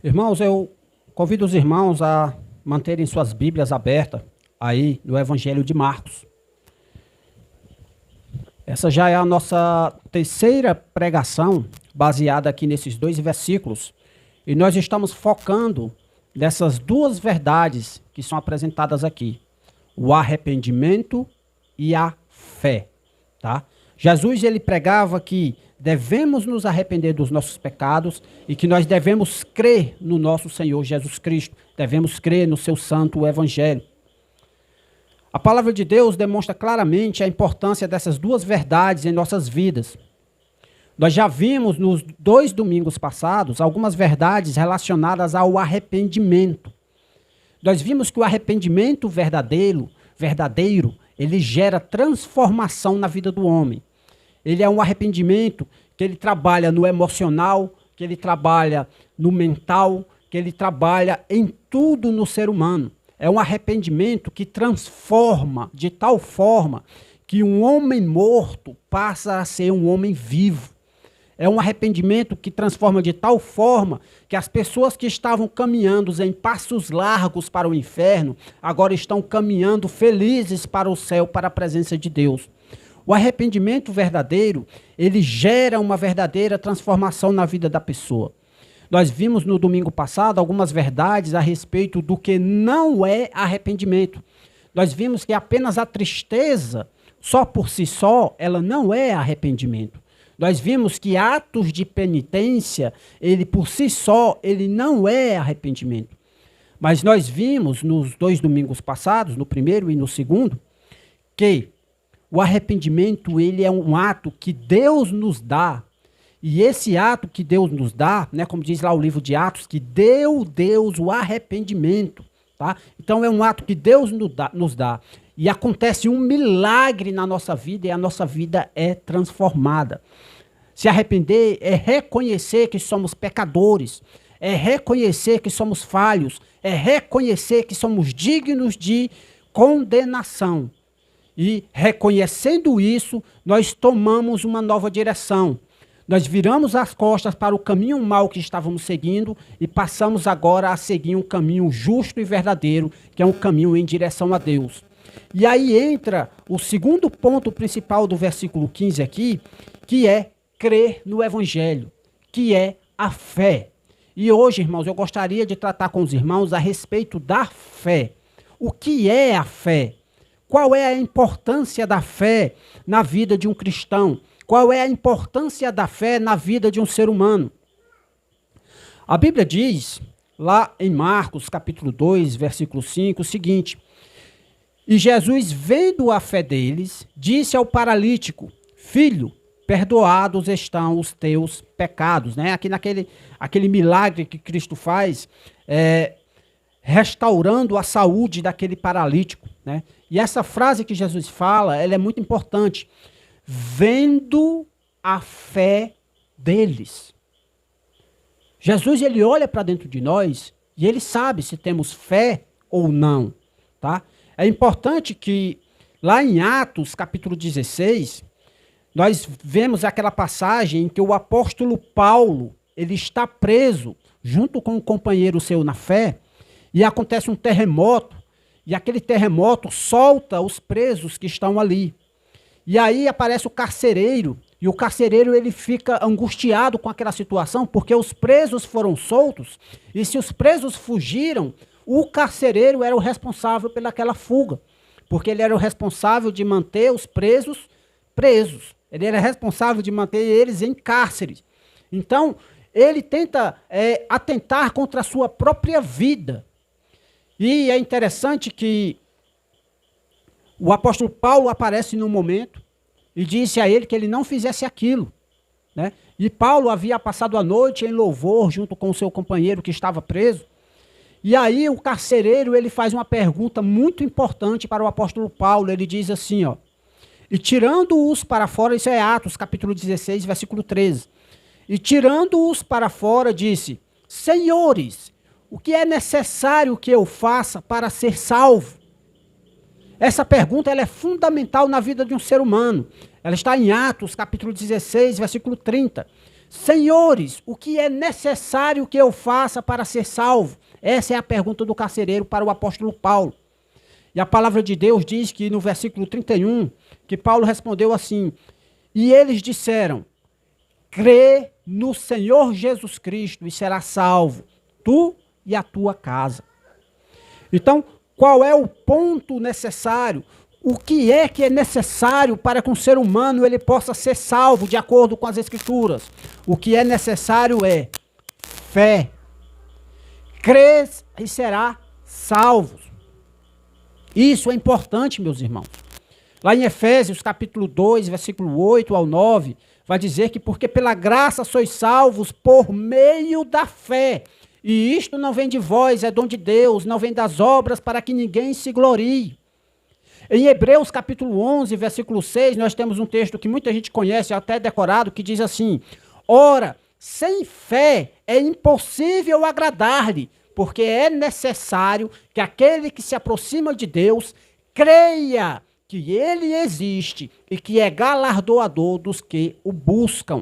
Irmãos, eu convido os irmãos a manterem suas Bíblias abertas aí no Evangelho de Marcos. Essa já é a nossa terceira pregação, baseada aqui nesses dois versículos. E nós estamos focando nessas duas verdades que são apresentadas aqui: o arrependimento e a fé. Tá? Jesus ele pregava que devemos nos arrepender dos nossos pecados e que nós devemos crer no nosso Senhor Jesus Cristo. Devemos crer no seu santo evangelho. A palavra de Deus demonstra claramente a importância dessas duas verdades em nossas vidas. Nós já vimos nos 2 domingos passados algumas verdades relacionadas ao arrependimento. Nós vimos que o arrependimento verdadeiro, ele gera transformação na vida do homem. Ele é um arrependimento que ele trabalha no emocional, que ele trabalha no mental, que ele trabalha em tudo no ser humano. É um arrependimento que transforma de tal forma que um homem morto passa a ser um homem vivo. É um arrependimento que transforma de tal forma que as pessoas que estavam caminhando em passos largos para o inferno, agora estão caminhando felizes para o céu, para a presença de Deus. O arrependimento verdadeiro, ele gera uma verdadeira transformação na vida da pessoa. Nós vimos no domingo passado algumas verdades a respeito do que não é arrependimento. Nós vimos que apenas a tristeza, só por si só, ela não é arrependimento. Nós vimos que atos de penitência, ele por si só, ele não é arrependimento. Mas nós vimos nos 2 domingos passados, no primeiro e no segundo, que o arrependimento, ele é um ato que Deus nos dá. E esse ato que Deus nos dá, né, como diz lá o livro de Atos, que deu Deus o arrependimento. Tá? Então é um ato que Deus nos dá. E acontece um milagre na nossa vida e a nossa vida é transformada. Se arrepender é reconhecer que somos pecadores, é reconhecer que somos falhos, é reconhecer que somos dignos de condenação. E reconhecendo isso, nós tomamos uma nova direção. Nós viramos as costas para o caminho mau que estávamos seguindo e passamos agora a seguir um caminho justo e verdadeiro, que é um caminho em direção a Deus. E aí entra o segundo ponto principal do versículo 15 aqui, que é crer no evangelho, que é a fé. E hoje, irmãos, eu gostaria de tratar com os irmãos a respeito da fé. O que é a fé? Qual é a importância da fé na vida de um cristão? Qual é a importância da fé na vida de um ser humano? A Bíblia diz, lá em Marcos, capítulo 2, versículo 5, o seguinte: e Jesus, vendo a fé deles, disse ao paralítico: filho, perdoados estão os teus pecados. Né? Aqui aquele milagre que Cristo faz, restaurando a saúde daquele paralítico. Né? E essa frase que Jesus fala, ela é muito importante. Vendo a fé deles. Jesus, ele olha para dentro de nós e ele sabe se temos fé ou não. Tá? É importante que lá em Atos, capítulo 16, nós vemos aquela passagem em que o apóstolo Paulo, ele está preso junto com um companheiro seu na fé e acontece um terremoto e aquele terremoto solta os presos que estão ali. E aí aparece o carcereiro e o carcereiro ele fica angustiado com aquela situação porque os presos foram soltos e se os presos fugiram, o carcereiro era o responsável pelaquela fuga, porque ele era o responsável de manter os presos presos. Ele era responsável de manter eles em cárceres. Então, ele tenta atentar contra a sua própria vida. E é interessante que o apóstolo Paulo aparece num momento e disse a ele que ele não fizesse aquilo. Né? E Paulo havia passado a noite em louvor junto com o seu companheiro que estava preso. E aí o carcereiro ele faz uma pergunta muito importante para o apóstolo Paulo. Ele diz assim, ó: e tirando-os para fora, isso é Atos, capítulo 16, versículo 13. E tirando-os para fora, disse: senhores, o que é necessário que eu faça para ser salvo? Essa pergunta ela é fundamental na vida de um ser humano. Ela está em Atos, capítulo 16, versículo 30. Senhores, o que é necessário que eu faça para ser salvo? Essa é a pergunta do carcereiro para o apóstolo Paulo. E a palavra de Deus diz que no versículo 31, que Paulo respondeu assim: e eles disseram, crê no Senhor Jesus Cristo e será salvo, tu e a tua casa. Então, qual é o ponto necessário? O que é necessário para que um ser humano ele possa ser salvo de acordo com as Escrituras? O que é necessário é fé. Crês e será salvo. Isso é importante, meus irmãos. Lá em Efésios, capítulo 2, versículo 8 ao 9, vai dizer que porque pela graça sois salvos por meio da fé. E isto não vem de vós, é dom de Deus, não vem das obras para que ninguém se glorie. Em Hebreus capítulo 11, versículo 6, nós temos um texto que muita gente conhece, até decorado, que diz assim: ora, sem fé é impossível agradar-lhe, porque é necessário que aquele que se aproxima de Deus creia que ele existe e que é galardoador dos que o buscam.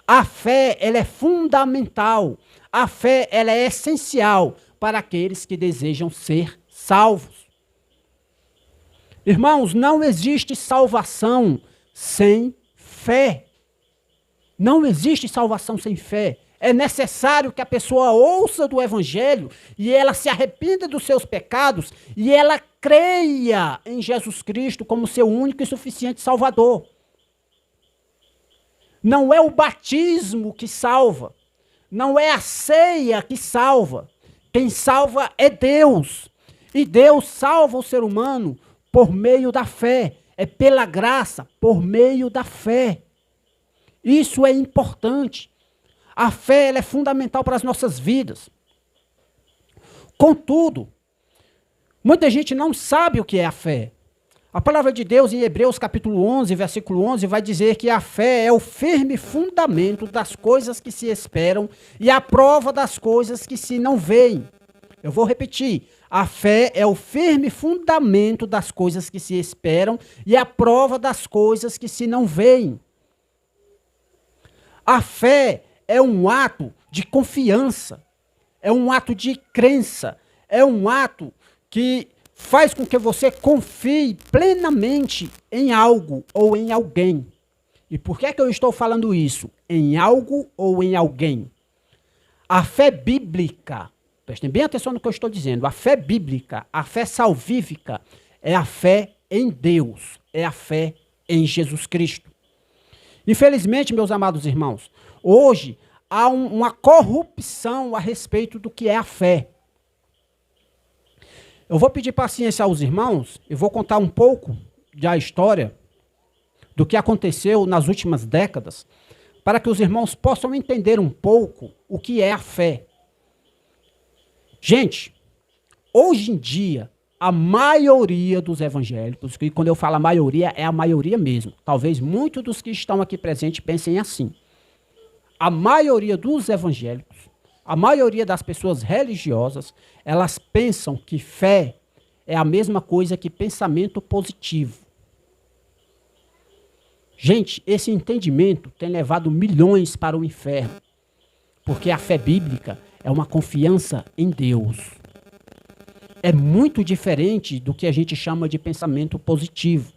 A fé, ela é fundamental. A fé, ela é essencial para aqueles que desejam ser salvos. Irmãos, não existe salvação sem fé. Não existe salvação sem fé. É necessário que a pessoa ouça do Evangelho e ela se arrependa dos seus pecados e ela creia em Jesus Cristo como seu único e suficiente Salvador. Não é o batismo que salva. Não é a ceia que salva. Quem salva é Deus. E Deus salva o ser humano por meio da fé. É pela graça, por meio da fé. Isso é importante. A fé ela é fundamental para as nossas vidas. Contudo, muita gente não sabe o que é a fé. A palavra de Deus em Hebreus capítulo 11, versículo 11, vai dizer que a fé é o firme fundamento das coisas que se esperam e a prova das coisas que se não veem. Eu vou repetir. A fé é o firme fundamento das coisas que se esperam e a prova das coisas que se não veem. A fé é um ato de confiança, é um ato de crença, é um ato que faz com que você confie plenamente em algo ou em alguém. E por que é que eu estou falando isso? Em algo ou em alguém? A fé bíblica, prestem bem atenção no que eu estou dizendo, a fé bíblica, a fé salvífica, é a fé em Deus, é a fé em Jesus Cristo. Infelizmente, meus amados irmãos, hoje há uma corrupção a respeito do que é a fé. Eu vou pedir paciência aos irmãos e vou contar um pouco da história do que aconteceu nas últimas décadas, para que os irmãos possam entender um pouco o que é a fé. Gente, hoje em dia, a maioria dos evangélicos, e quando eu falo a maioria, é a maioria mesmo. Talvez muitos dos que estão aqui presentes pensem assim. A maioria dos evangélicos, a maioria das pessoas religiosas, elas pensam que fé é a mesma coisa que pensamento positivo. Gente, esse entendimento tem levado milhões para o inferno, porque a fé bíblica é uma confiança em Deus. É muito diferente do que a gente chama de pensamento positivo.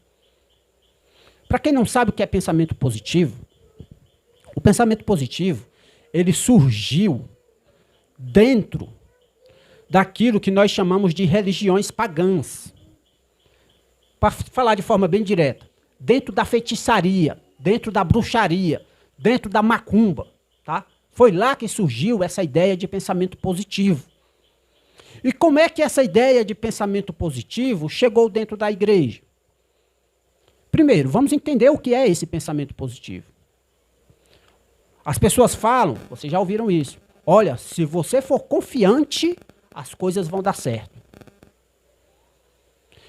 Para quem não sabe o que é pensamento positivo, o pensamento positivo, ele surgiu dentro daquilo que nós chamamos de religiões pagãs. Para falar de forma bem direta, dentro da feitiçaria, dentro da bruxaria, dentro da macumba, tá? Foi lá que surgiu essa ideia de pensamento positivo. E como é que essa ideia de pensamento positivo chegou dentro da igreja? Primeiro, vamos entender o que é esse pensamento positivo. As pessoas falam, vocês já ouviram isso, olha, se você for confiante, as coisas vão dar certo.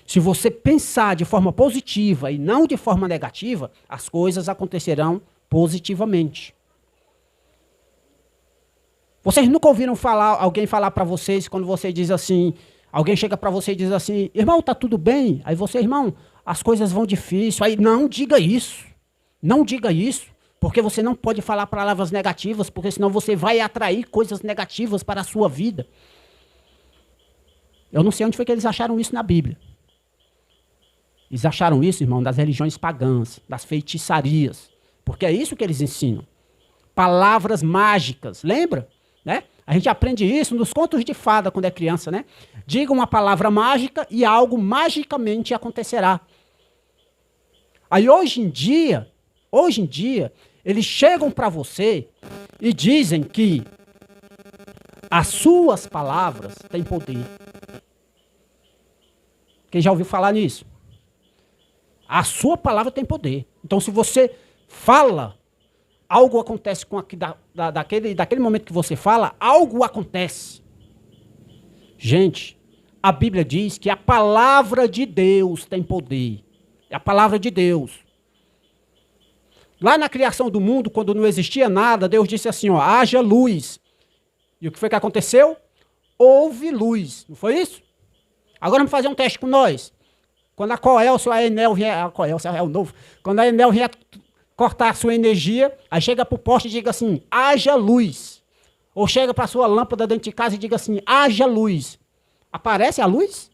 Se você pensar de forma positiva e não de forma negativa, as coisas acontecerão positivamente. Vocês nunca ouviram alguém falar para vocês, quando você diz assim, alguém chega para você e diz assim, irmão, tá tudo bem? Aí você, irmão, as coisas vão difícil. Aí, não diga isso, Porque você não pode falar palavras negativas, porque senão você vai atrair coisas negativas para a sua vida. Eu não sei onde foi que eles acharam isso na Bíblia. Eles acharam isso, irmão, das religiões pagãs, das feitiçarias. Porque é isso que eles ensinam. Palavras mágicas, lembra? Né? A gente aprende isso nos contos de fada quando é criança, né? Diga uma palavra mágica e algo magicamente acontecerá. Aí hoje em dia, eles chegam para você e dizem que as suas palavras têm poder. Quem já ouviu falar nisso? A sua palavra tem poder. Então, se você fala, algo acontece com daquele momento que você fala, algo acontece. Gente, a Bíblia diz que a palavra de Deus tem poder. É a palavra de Deus. Lá na criação do mundo, quando não existia nada, Deus disse assim, ó, haja luz. E o que foi que aconteceu? Houve luz. Não foi isso? Agora vamos fazer um teste com nós. Quando a Coelce ou a Enel vier, a Coelce é o novo, quando a Enel vier cortar a sua energia, aí chega para o poste e diga assim, haja luz. Ou chega para a sua lâmpada dentro de casa e diga assim, haja luz. Aparece a luz?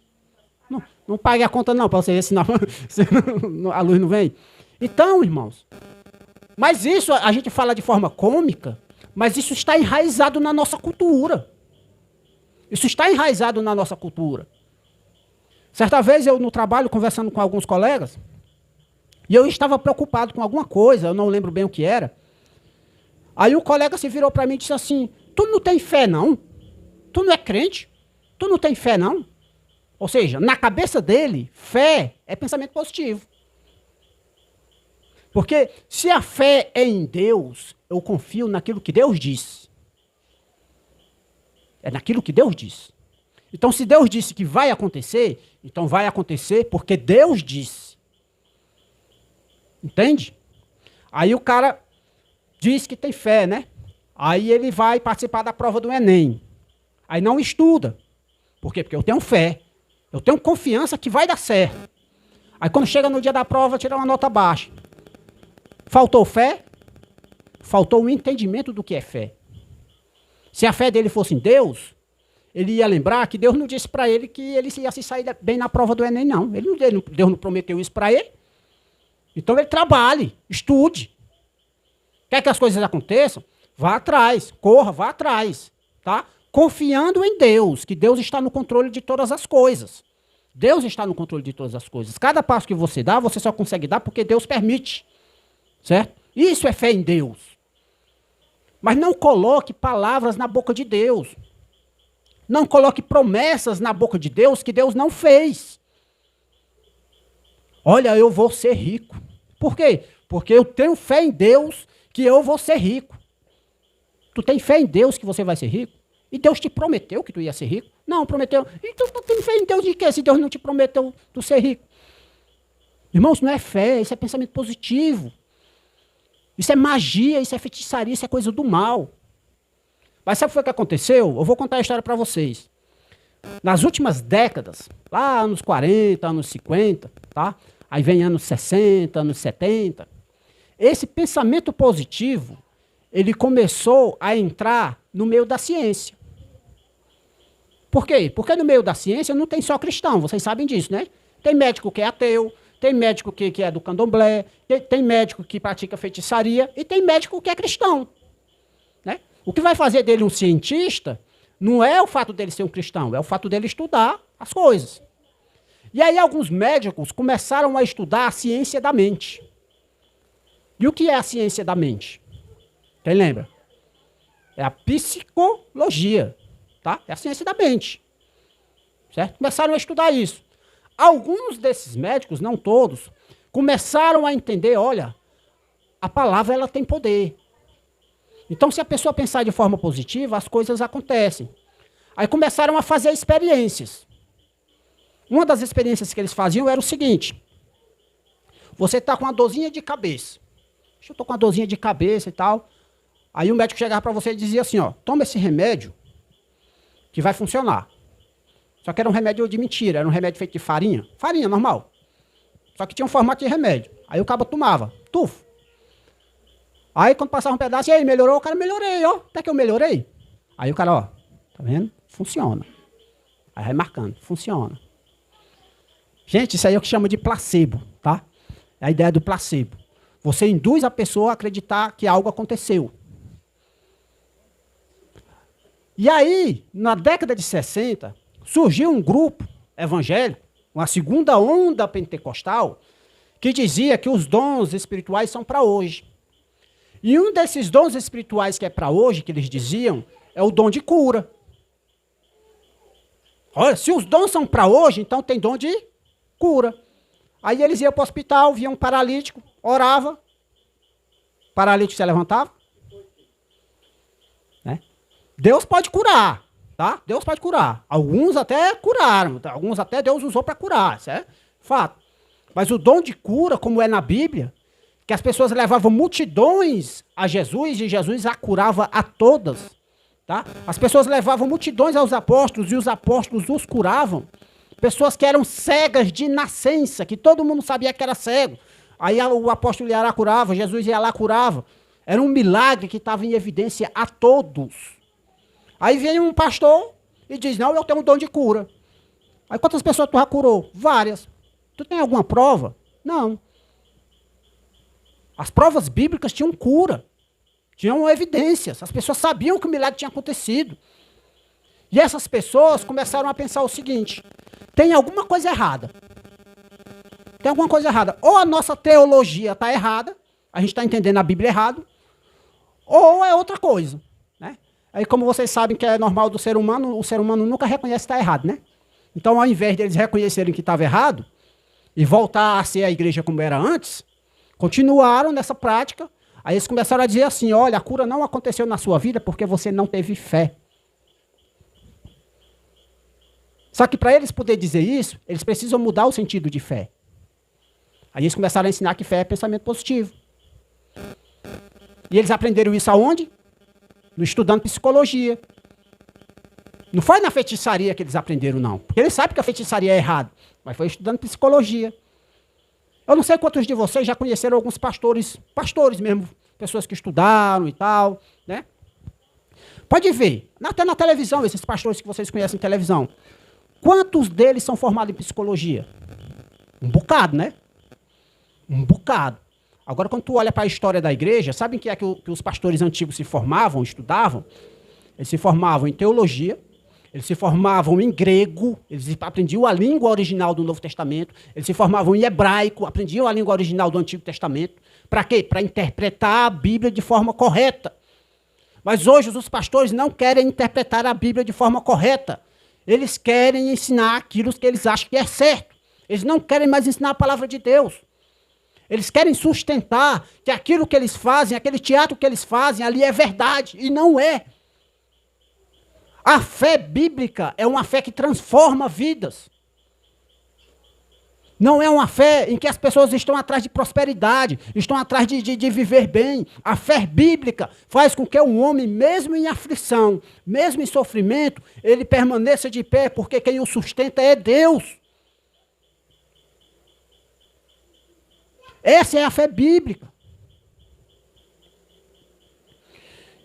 Não pague a conta não, para você ver, senão a luz não vem. Então, irmãos, mas isso a gente fala de forma cômica, mas isso está enraizado na nossa cultura. Isso está enraizado na nossa cultura. Certa vez eu no trabalho, conversando com alguns colegas, e eu estava preocupado com alguma coisa, eu não lembro bem o que era. Aí o colega se virou para mim e disse assim, tu não tem fé não? Tu não é crente? Tu não tem fé não? Ou seja, na cabeça dele, fé é pensamento positivo. Porque se a fé é em Deus, eu confio naquilo que Deus diz. É naquilo que Deus diz. Então, se Deus disse que vai acontecer, então vai acontecer porque Deus disse. Entende? Aí o cara diz que tem fé, né? Aí ele vai participar da prova do Enem. Aí não estuda. Por quê? Porque eu tenho fé. Eu tenho confiança que vai dar certo. Aí quando chega no dia da prova, tira uma nota baixa. Faltou fé? Faltou o entendimento do que é fé. Se a fé dele fosse em Deus, ele ia lembrar que Deus não disse para ele que ele ia se sair bem na prova do Enem, não. Deus não prometeu isso para ele. Então ele trabalhe, estude. Quer que as coisas aconteçam? Vá atrás, corra, vá atrás. Tá? Confiando em Deus, que Deus está no controle de todas as coisas. Deus está no controle de todas as coisas. Cada passo que você dá, você só consegue dar porque Deus permite. Certo? Isso é fé em Deus. Mas não coloque palavras na boca de Deus. Não coloque promessas na boca de Deus que Deus não fez. Olha, eu vou ser rico. Por quê? Porque eu tenho fé em Deus que eu vou ser rico. Tu tem fé em Deus que você vai ser rico? E Deus te prometeu que tu ia ser rico? Não, prometeu. Então tu tem fé em Deus de quê? Se Deus não te prometeu tu ser rico. Irmãos, não é fé, isso é pensamento positivo. Isso é magia, isso é feitiçaria, isso é coisa do mal. Mas sabe o que foi que aconteceu? Eu vou contar a história para vocês. Nas últimas décadas, lá anos 40, anos 50, tá? Aí vem anos 60, anos 70, esse pensamento positivo, ele começou a entrar no meio da ciência. Por quê? Porque no meio da ciência não tem só cristão, vocês sabem disso, né? Tem médico que é ateu, tem médico que é do candomblé, tem médico que pratica feitiçaria e tem médico que é cristão. Né? O que vai fazer dele um cientista não é o fato dele ser um cristão, é o fato dele estudar as coisas. E aí alguns médicos começaram a estudar a ciência da mente. E o que é a ciência da mente? Quem lembra? É a psicologia, tá? É a ciência da mente. Certo? Começaram a estudar isso. Alguns desses médicos, não todos, começaram a entender, olha, a palavra ela tem poder. Então, se a pessoa pensar de forma positiva, as coisas acontecem. Aí começaram a fazer experiências. Uma das experiências que eles faziam era o seguinte. Você está com uma dorzinha de cabeça. Eu estou com uma dorzinha de cabeça e tal. Aí o médico chegava para você e dizia assim, ó, toma esse remédio que vai funcionar. Só que era um remédio de mentira, era um remédio feito de farinha. Farinha, normal. Só que tinha um formato de remédio. Aí o cabo tomava, tufo. Aí quando passava um pedaço, e aí, melhorou? O cara, melhorei, ó. Até que eu melhorei. Aí o cara, ó, tá vendo? Funciona. Aí vai marcando, funciona. Gente, isso aí é o que chama de placebo, tá? É a ideia do placebo. Você induz a pessoa a acreditar que algo aconteceu. E aí, na década de 60, surgiu um grupo evangélico, uma segunda onda pentecostal, que dizia que os dons espirituais são para hoje. E um desses dons espirituais que é para hoje, que eles diziam, é o dom de cura. Olha, se os dons são para hoje, então tem dom de cura. Aí eles iam para o hospital, viam um paralítico, orava, o paralítico se levantava. Né? Deus pode curar, tá? Deus pode curar. Alguns até curaram, alguns até Deus usou para curar, isso é fato. Mas o dom de cura, como é na Bíblia, que as pessoas levavam multidões a Jesus e Jesus a curava a todas. Tá? As pessoas levavam multidões aos apóstolos e os apóstolos os curavam. Pessoas que eram cegas de nascença, que todo mundo sabia que era cego. Aí o apóstolo ia lá curava, Jesus ia lá curava. Era um milagre que estava em evidência a todos. Aí vem um pastor e diz, não, eu tenho um dom de cura. Aí quantas pessoas tu já curou? Várias. Tu tem alguma prova? Não. As provas bíblicas tinham cura. Tinham evidências. As pessoas sabiam que o milagre tinha acontecido. E essas pessoas começaram a pensar o seguinte, tem alguma coisa errada. Tem alguma coisa errada. Ou a nossa teologia está errada, a gente está entendendo a Bíblia errado, ou é outra coisa. Né? Aí, como vocês sabem que é normal do ser humano, o ser humano nunca reconhece que está errado. Né? Então, ao invés deles reconhecerem que estava errado, e voltar a ser a igreja como era antes, continuaram nessa prática. Aí eles começaram a dizer assim, olha, a cura não aconteceu na sua vida porque você não teve fé. Só que para eles poderem dizer isso, eles precisam mudar o sentido de fé. Aí eles começaram a ensinar que fé é pensamento positivo. E eles aprenderam isso aonde? No estudando psicologia. Não foi na feitiçaria que eles aprenderam, não. Porque eles sabem que a feitiçaria é errada. Mas foi estudando psicologia. Eu não sei quantos de vocês já conheceram alguns pastores mesmo, pessoas que estudaram e tal, né? Pode ver, até na televisão, esses pastores que vocês conhecem em televisão. Quantos deles são formados em psicologia? Um bocado, né? Um bocado. Agora, quando tu olha para a história da igreja, sabem que é que os pastores antigos se formavam, estudavam? Eles se formavam em teologia, eles se formavam em grego, eles aprendiam a língua original do Novo Testamento, eles se formavam em hebraico, aprendiam a língua original do Antigo Testamento. Para quê? Para interpretar a Bíblia de forma correta. Mas hoje os pastores não querem interpretar a Bíblia de forma correta. Eles querem ensinar aquilo que eles acham que é certo. Eles não querem mais ensinar a palavra de Deus. Eles querem sustentar que aquilo que eles fazem, aquele teatro que eles fazem, ali é verdade. E não é. A fé bíblica é uma fé que transforma vidas. Não é uma fé em que as pessoas estão atrás de prosperidade, estão atrás de viver bem. A fé bíblica faz com que um homem, mesmo em aflição, mesmo em sofrimento, ele permaneça de pé, porque quem o sustenta é Deus. Essa é a fé bíblica.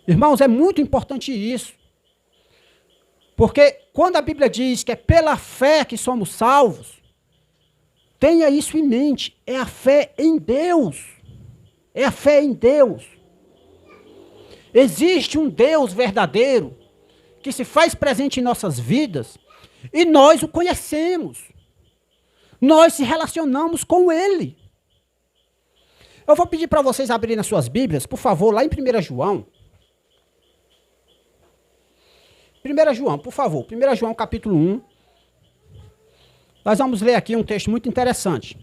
Irmãos, é muito importante isso. Porque quando a Bíblia diz que é pela fé que somos salvos, tenha isso em mente, é a fé em Deus. É a fé em Deus. Existe um Deus verdadeiro que se faz presente em nossas vidas e nós o conhecemos. Nós se relacionamos com Ele. Eu vou pedir para vocês abrirem as suas Bíblias, por favor, lá em 1 João. 1 João, por favor. 1 João, capítulo 1. Nós vamos ler aqui um texto muito interessante.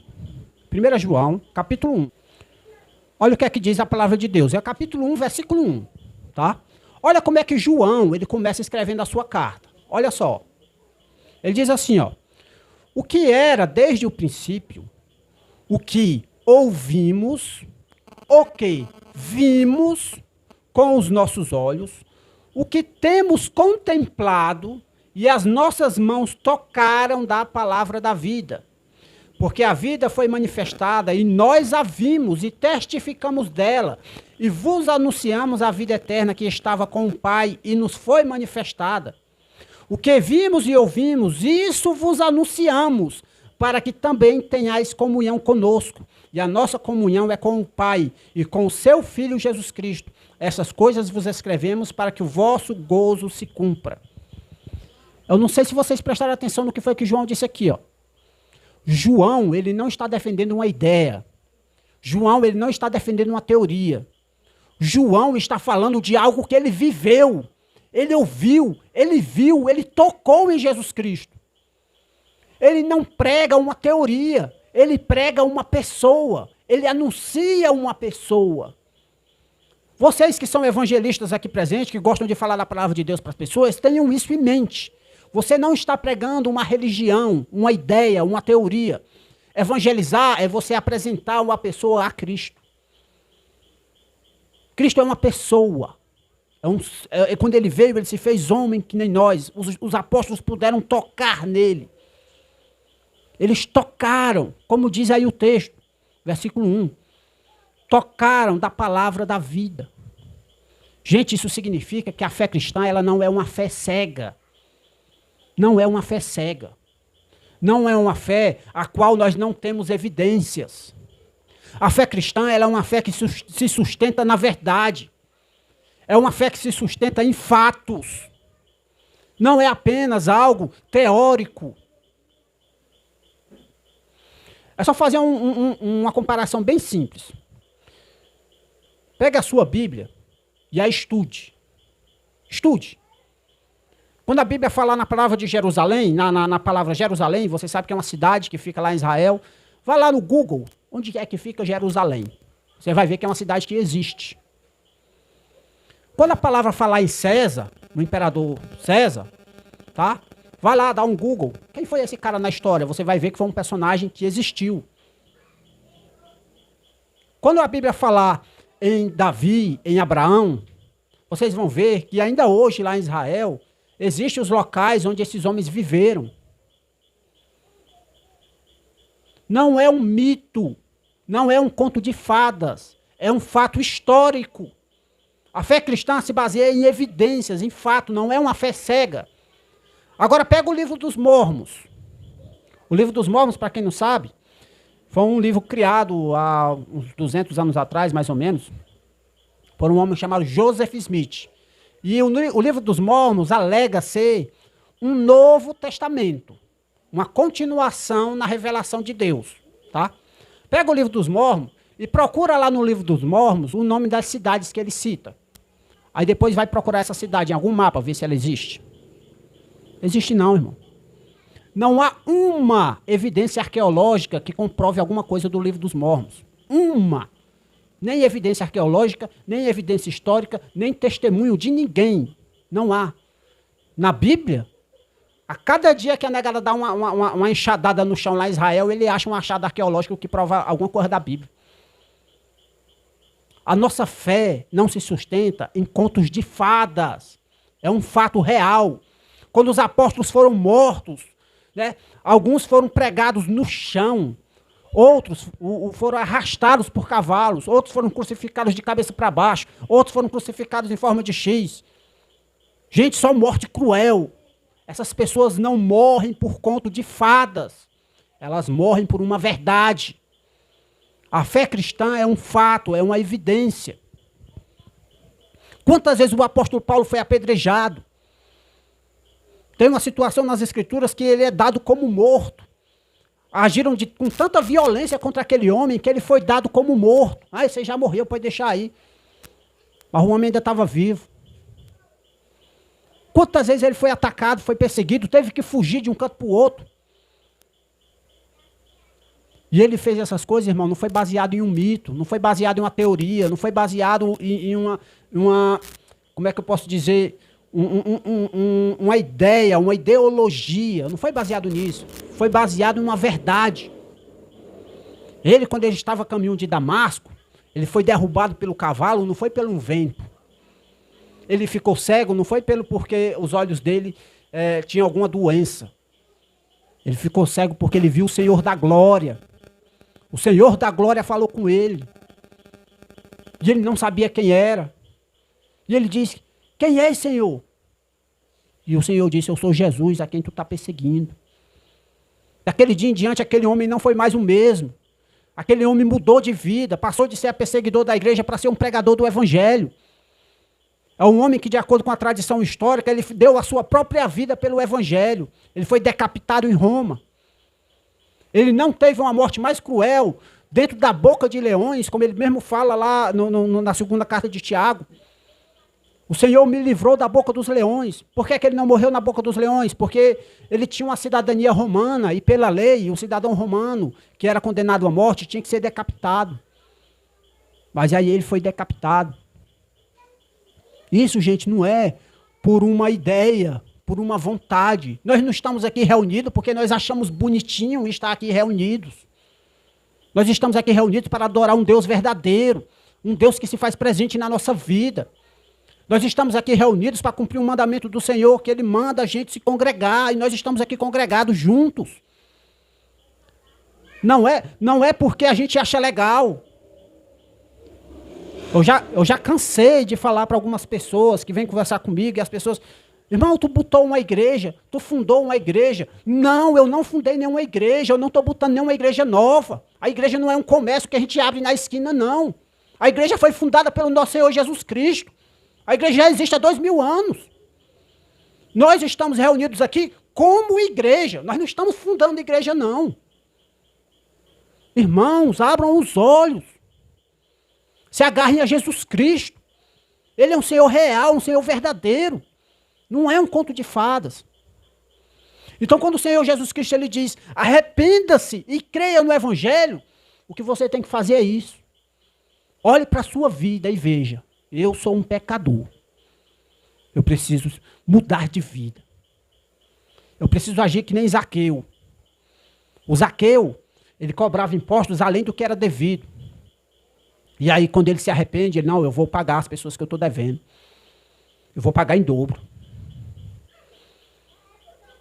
1 João, capítulo 1. Olha o que é que diz a palavra de Deus. É capítulo 1, versículo 1. Tá? Olha como é que João, ele começa escrevendo a sua carta. Olha só. Ele diz assim, ó. O que era desde o princípio, o que ouvimos, o que vimos com os nossos olhos, o que temos contemplado e as nossas mãos tocaram da palavra da vida. Porque a vida foi manifestada e nós a vimos e testificamos dela. E vos anunciamos a vida eterna que estava com o Pai e nos foi manifestada. O que vimos e ouvimos, isso vos anunciamos, para que também tenhais comunhão conosco. E a nossa comunhão é com o Pai e com o seu Filho Jesus Cristo. Essas coisas vos escrevemos para que o vosso gozo se cumpra. Eu não sei se vocês prestaram atenção no que foi que João disse aqui, ó. João, ele não está defendendo uma ideia. João, ele não está defendendo uma teoria. João está falando de algo que ele viveu. Ele ouviu, ele viu, ele tocou em Jesus Cristo. Ele não prega uma teoria, ele prega uma pessoa. Ele anuncia uma pessoa. Vocês que são evangelistas aqui presentes, que gostam de falar da palavra de Deus para as pessoas, tenham isso em mente. Você não está pregando uma religião, uma ideia, uma teoria. Evangelizar é você apresentar uma pessoa a Cristo. Cristo é uma pessoa. Quando ele veio, ele se fez homem que nem nós. Os apóstolos puderam tocar nele. Eles tocaram, como diz aí o texto, versículo 1. Tocaram da palavra da vida. Gente, isso significa que a fé cristã, ela não é uma fé cega. Não é uma fé cega. Não é uma fé a qual nós não temos evidências. A fé cristã, ela é uma fé que se sustenta na verdade. É uma fé que se sustenta em fatos. Não é apenas algo teórico. É só fazer uma comparação bem simples. Pega a sua Bíblia e a estude. Estude. Quando a Bíblia fala na palavra de Jerusalém, na palavra Jerusalém, você sabe que é uma cidade que fica lá em Israel. Vai lá no Google, onde é que fica Jerusalém. Você vai ver que é uma cidade que existe. Quando a palavra falar em César, no imperador César, tá? Vai lá, dá um Google. Quem foi esse cara na história? Você vai ver que foi um personagem que existiu. Quando a Bíblia falar em Davi, em Abraão, vocês vão ver que ainda hoje lá em Israel, existem os locais onde esses homens viveram. Não é um mito, não é um conto de fadas, é um fato histórico. A fé cristã se baseia em evidências, em fato, não é uma fé cega. Agora pega o livro dos Mormons. O livro dos Mormons, para quem não sabe, foi um livro criado há uns 200 anos atrás, mais ou menos, por um homem chamado Joseph Smith. E o livro dos Mormons alega ser um Novo Testamento, uma continuação na revelação de Deus, tá? Pega o livro dos Mormons e procura lá no livro dos Mormons o nome das cidades que ele cita. Aí depois vai procurar essa cidade em algum mapa, ver se ela existe. Existe não, irmão. Não há uma evidência arqueológica que comprove alguma coisa do livro dos Mormons. Uma. Nem evidência arqueológica, nem evidência histórica, nem testemunho de ninguém. Não há. Na Bíblia, a cada dia que a negada dá uma enxadada no chão lá em Israel, ele acha um achado arqueológico que prova alguma coisa da Bíblia. A nossa fé não se sustenta em contos de fadas. É um fato real. Quando os apóstolos foram mortos, né, alguns foram pregados no chão, outros foram arrastados por cavalos, outros foram crucificados de cabeça para baixo, outros foram crucificados em forma de X. Gente, só morte cruel. Essas pessoas não morrem por conto de fadas. Elas morrem por uma verdade. A fé cristã é um fato, é uma evidência. Quantas vezes o apóstolo Paulo foi apedrejado? Tem uma situação nas Escrituras que ele é dado como morto. Agiram com tanta violência contra aquele homem que ele foi dado como morto. Ah, esse já morreu, pode deixar aí. Mas o homem ainda estava vivo. Quantas vezes ele foi atacado, foi perseguido, teve que fugir de um canto para o outro. E ele fez essas coisas, irmão, não foi baseado em um mito, não foi baseado em uma teoria, não foi baseado em uma como é que eu posso dizer, uma ideia, uma ideologia, não foi baseado nisso, foi baseado em uma verdade. Ele, quando ele estava a caminho de Damasco, ele foi derrubado pelo cavalo, não foi pelo vento. Ele ficou cego, não foi porque os olhos dele tinham alguma doença. Ele ficou cego porque ele viu o Senhor da glória. O Senhor da glória falou com ele. E ele não sabia quem era. E ele disse, quem é esse Senhor? E o Senhor disse, eu sou Jesus, a quem tu está perseguindo. Daquele dia em diante, aquele homem não foi mais o mesmo. Aquele homem mudou de vida, passou de ser perseguidor da igreja para ser um pregador do evangelho. É um homem que, de acordo com a tradição histórica, ele deu a sua própria vida pelo evangelho. Ele foi decapitado em Roma. Ele não teve uma morte mais cruel dentro da boca de leões, como ele mesmo fala lá na segunda carta de Tiago. O Senhor me livrou da boca dos leões. Por que ele não morreu na boca dos leões? Porque ele tinha uma cidadania romana e, pela lei, o cidadão romano que era condenado à morte tinha que ser decapitado. Mas aí ele foi decapitado. Isso, gente, não é por uma ideia, por uma vontade. Nós não estamos aqui reunidos porque nós achamos bonitinho estar aqui reunidos. Nós estamos aqui reunidos para adorar um Deus verdadeiro, um Deus que se faz presente na nossa vida. Nós estamos aqui reunidos para cumprir um mandamento do Senhor, que Ele manda a gente se congregar, e nós estamos aqui congregados juntos. Não é porque a gente acha legal. Eu já cansei de falar para algumas pessoas que vêm conversar comigo, e as pessoas, irmão, tu botou uma igreja, tu fundou uma igreja. Não, eu não fundei nenhuma igreja, eu não estou botando nenhuma igreja nova. A igreja não é um comércio que a gente abre na esquina, não. A igreja foi fundada pelo nosso Senhor Jesus Cristo. A igreja já existe há 2000 anos. Nós estamos reunidos aqui como igreja. Nós não estamos fundando igreja, não. Irmãos, abram os olhos. Se agarrem a Jesus Cristo. Ele é um Senhor real, um Senhor verdadeiro. Não é um conto de fadas. Então, quando o Senhor Jesus Cristo ele diz, arrependa-se e creia no Evangelho, o que você tem que fazer é isso. Olhe para a sua vida e veja. Eu sou um pecador. Eu preciso mudar de vida. Eu preciso agir que nem Zaqueu. O Zaqueu, ele cobrava impostos além do que era devido. E aí, quando ele se arrepende, ele, não, eu vou pagar as pessoas que eu estou devendo. Eu vou pagar em dobro.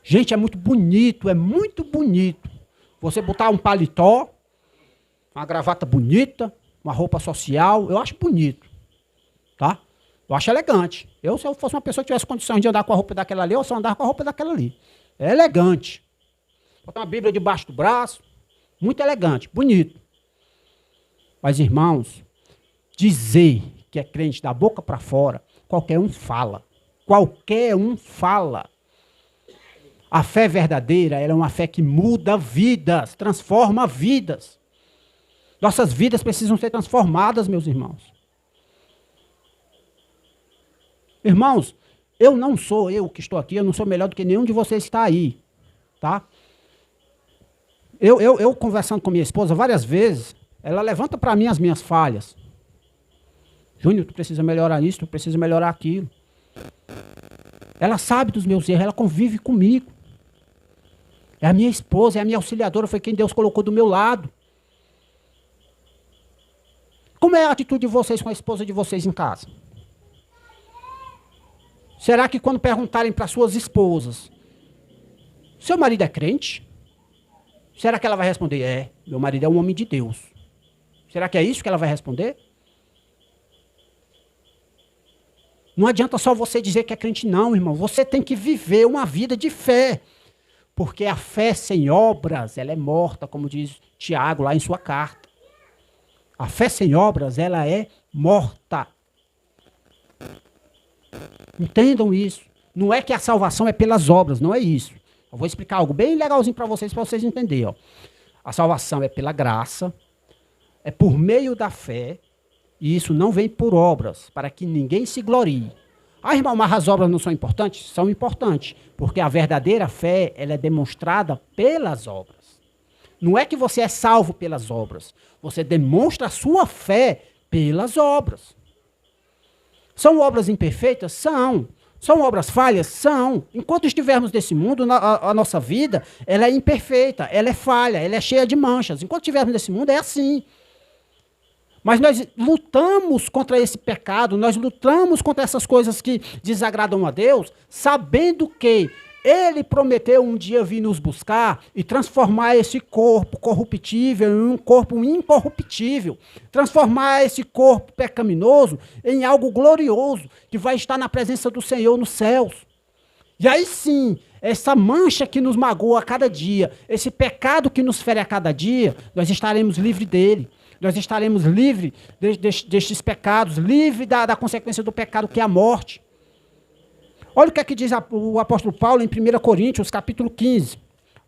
Gente, é muito bonito você botar um paletó, uma gravata bonita, uma roupa social, eu acho bonito. Tá? Eu acho elegante. Se eu fosse uma pessoa que tivesse condições de andar com a roupa daquela ali, eu só andava com a roupa daquela ali. É elegante. Botar uma Bíblia debaixo do braço, muito elegante, bonito. Mas, irmãos, dizer que é crente da boca para fora, qualquer um fala. Qualquer um fala. A fé verdadeira, ela é uma fé que muda vidas, transforma vidas. Nossas vidas precisam ser transformadas, meus irmãos. Irmãos, eu que estou aqui, eu não sou melhor do que nenhum de vocês que está aí, tá? Eu conversando com minha esposa várias vezes, ela levanta para mim as minhas falhas. Júnior, tu precisa melhorar isso, tu precisa melhorar aquilo. Ela sabe dos meus erros, ela convive comigo. É a minha esposa, é a minha auxiliadora, foi quem Deus colocou do meu lado. Como é a atitude de vocês com a esposa de vocês em casa? Será que quando perguntarem para suas esposas, seu marido é crente? Será que ela vai responder, meu marido é um homem de Deus? Será que é isso que ela vai responder? Não adianta só você dizer que é crente, não, irmão. Você tem que viver uma vida de fé. Porque a fé sem obras, ela é morta, como diz Tiago lá em sua carta. A fé sem obras, ela é morta. Entendam isso. Não é que a salvação é pelas obras, não é isso. Eu vou explicar algo bem legalzinho para vocês entenderem. Ó. A salvação é pela graça, é por meio da fé, e isso não vem por obras, para que ninguém se glorie. Ah, irmão, mas as obras não são importantes? São importantes, porque a verdadeira fé, ela é demonstrada pelas obras. Não é que você é salvo pelas obras, você demonstra a sua fé pelas obras. São obras imperfeitas? São. São obras falhas? São. Enquanto estivermos nesse mundo, a nossa vida, ela é imperfeita, ela é falha, ela é cheia de manchas. Enquanto estivermos nesse mundo, é assim. Mas nós lutamos contra esse pecado, nós lutamos contra essas coisas que desagradam a Deus, sabendo que Ele prometeu um dia vir nos buscar e transformar esse corpo corruptível em um corpo incorruptível. Transformar esse corpo pecaminoso em algo glorioso, que vai estar na presença do Senhor nos céus. E aí sim, essa mancha que nos magoa a cada dia, esse pecado que nos fere a cada dia, nós estaremos livres dele. Nós estaremos livres destes pecados, livres da consequência do pecado, que é a morte. Olha o que é que diz o apóstolo Paulo em 1 Coríntios, capítulo 15.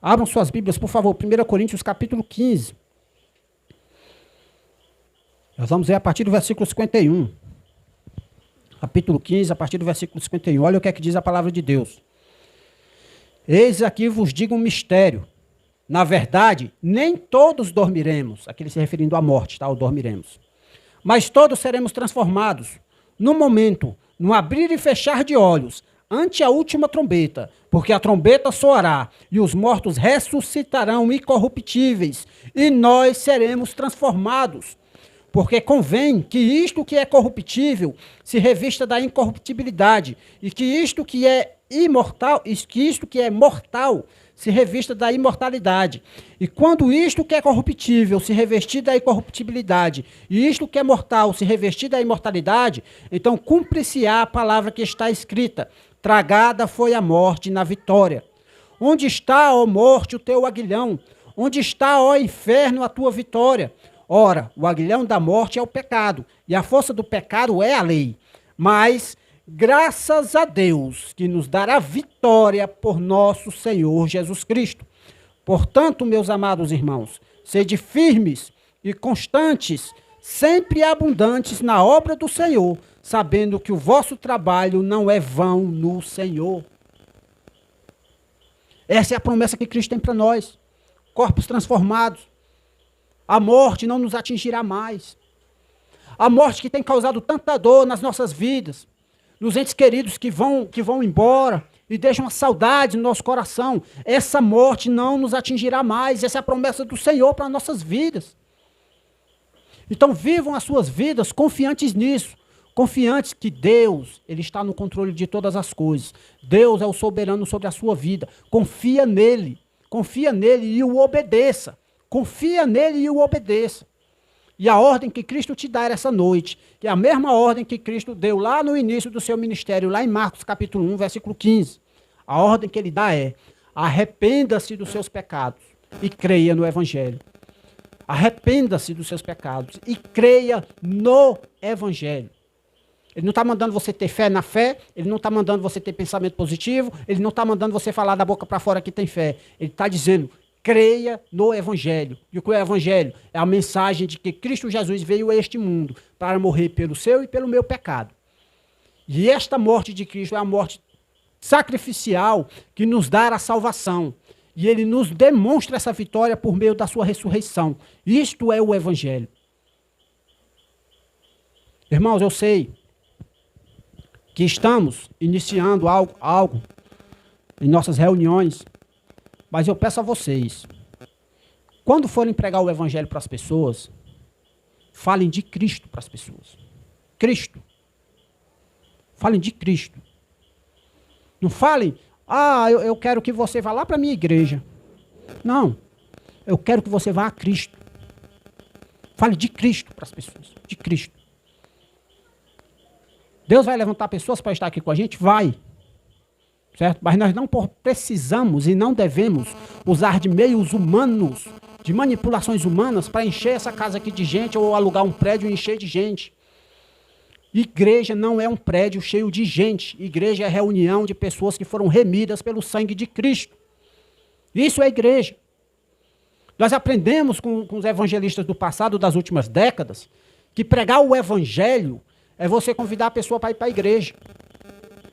Abram suas Bíblias, por favor, 1 Coríntios, capítulo 15. Nós vamos ver a partir do versículo 51. Capítulo 15, a partir do versículo 51. Olha o que é que diz a palavra de Deus. Eis aqui vos digo um mistério. Na verdade, nem todos dormiremos. Aqui ele se referindo à morte, tá? Ou dormiremos. Mas todos seremos transformados. No momento, no abrir e fechar de olhos, ante a última trombeta, porque a trombeta soará, e os mortos ressuscitarão incorruptíveis, e nós seremos transformados. Porque convém que isto que é corruptível se revista da incorruptibilidade, e que isto que é imortal, que isto que é mortal se revista da imortalidade. E quando isto que é corruptível se revestir da incorruptibilidade, e isto que é mortal se revestir da imortalidade, então cumpre-se-á a palavra que está escrita: tragada foi a morte na vitória. Onde está, ó morte, o teu aguilhão? Onde está, ó inferno, a tua vitória? Ora, o aguilhão da morte é o pecado, e a força do pecado é a lei. Mas graças a Deus que nos dará vitória por nosso Senhor Jesus Cristo. Portanto, meus amados irmãos, sede firmes e constantes, sempre abundantes na obra do Senhor, sabendo que o vosso trabalho não é vão no Senhor. Essa é a promessa que Cristo tem para nós. Corpos transformados. A morte não nos atingirá mais. A morte que tem causado tanta dor nas nossas vidas, nos entes queridos que vão embora e deixam uma saudade no nosso coração, essa morte não nos atingirá mais. Essa é a promessa do Senhor para nossas vidas. Então vivam as suas vidas confiantes nisso, confiantes que Deus, Ele está no controle de todas as coisas. Deus é o soberano sobre a sua vida. Confia nele e o obedeça. Confia nele e o obedeça. E a ordem que Cristo te dá essa noite, que é a mesma ordem que Cristo deu lá no início do seu ministério, lá em Marcos capítulo 1, versículo 15. A ordem que ele dá é: arrependa-se dos seus pecados e creia no Evangelho. Arrependa-se dos seus pecados e creia no Evangelho. Ele não está mandando você ter fé na fé, ele não está mandando você ter pensamento positivo, ele não está mandando você falar da boca para fora que tem fé. Ele está dizendo: creia no Evangelho. E o que é o Evangelho? É a mensagem de que Cristo Jesus veio a este mundo para morrer pelo seu e pelo meu pecado. E esta morte de Cristo é a morte sacrificial que nos dá a salvação. E ele nos demonstra essa vitória por meio da sua ressurreição. Isto é o Evangelho. Irmãos, eu sei que estamos iniciando algo em nossas reuniões, mas eu peço a vocês, quando forem pregar o Evangelho para as pessoas, falem de Cristo para as pessoas. Cristo. Falem de Cristo. Não falem: eu quero que você vá lá para a minha igreja. Não. Eu quero que você vá a Cristo. Fale de Cristo para as pessoas. De Cristo. Deus vai levantar pessoas para estar aqui com a gente? Vai. Certo? Mas nós não precisamos e não devemos usar de meios humanos, de manipulações humanas, para encher essa casa aqui de gente ou alugar um prédio e encher de gente. Igreja não é um prédio cheio de gente. Igreja é reunião de pessoas que foram remidas pelo sangue de Cristo. Isso é igreja. Nós aprendemos com os evangelistas do passado, das últimas décadas, que pregar o Evangelho é você convidar a pessoa para ir para a igreja.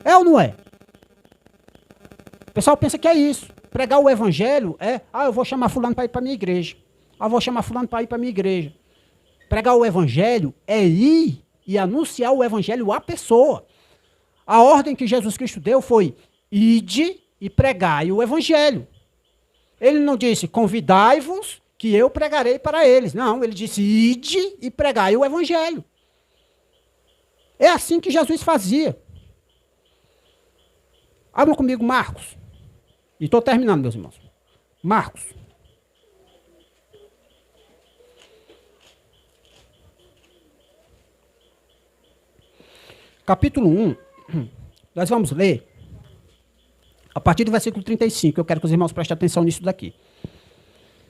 É ou não é? O pessoal pensa que é isso. Pregar o Evangelho é: eu vou chamar fulano para ir para a minha igreja. Eu vou chamar fulano para ir para a minha igreja. Pregar o Evangelho é ir e anunciar o Evangelho à pessoa. A ordem que Jesus Cristo deu foi: ide e pregai o Evangelho. Ele não disse: convidai-vos que eu pregarei para eles. Não, ele disse: ide e pregai o Evangelho. É assim que Jesus fazia. Abra comigo Marcos. E estou terminando, meus irmãos. Marcos. Capítulo 1, nós vamos ler a partir do versículo 35. Eu quero que os irmãos prestem atenção nisso daqui.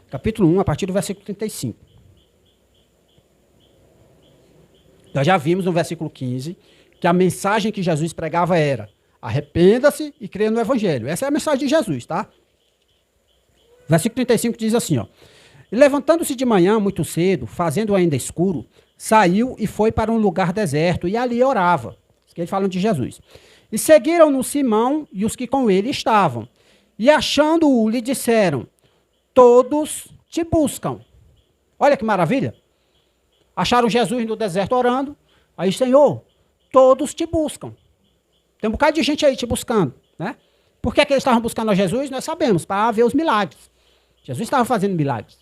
Capítulo 1, a partir do versículo 35. Nós já vimos no versículo 15 que a mensagem que Jesus pregava era: arrependa-se e creia no Evangelho. Essa é a mensagem de Jesus, tá? Versículo 35 diz assim, ó. E levantando-se de manhã, muito cedo, fazendo ainda escuro, saiu e foi para um lugar deserto, e ali orava. Isso que ele fala de Jesus. E seguiram-no Simão e os que com ele estavam. E achando-o, lhe disseram: todos te buscam. Olha que maravilha. Acharam Jesus no deserto orando. Aí, Senhor, todos te buscam. Tem um bocado de gente aí te buscando, né? Por que eles estavam buscando a Jesus? Nós sabemos, para ver os milagres. Jesus estava fazendo milagres.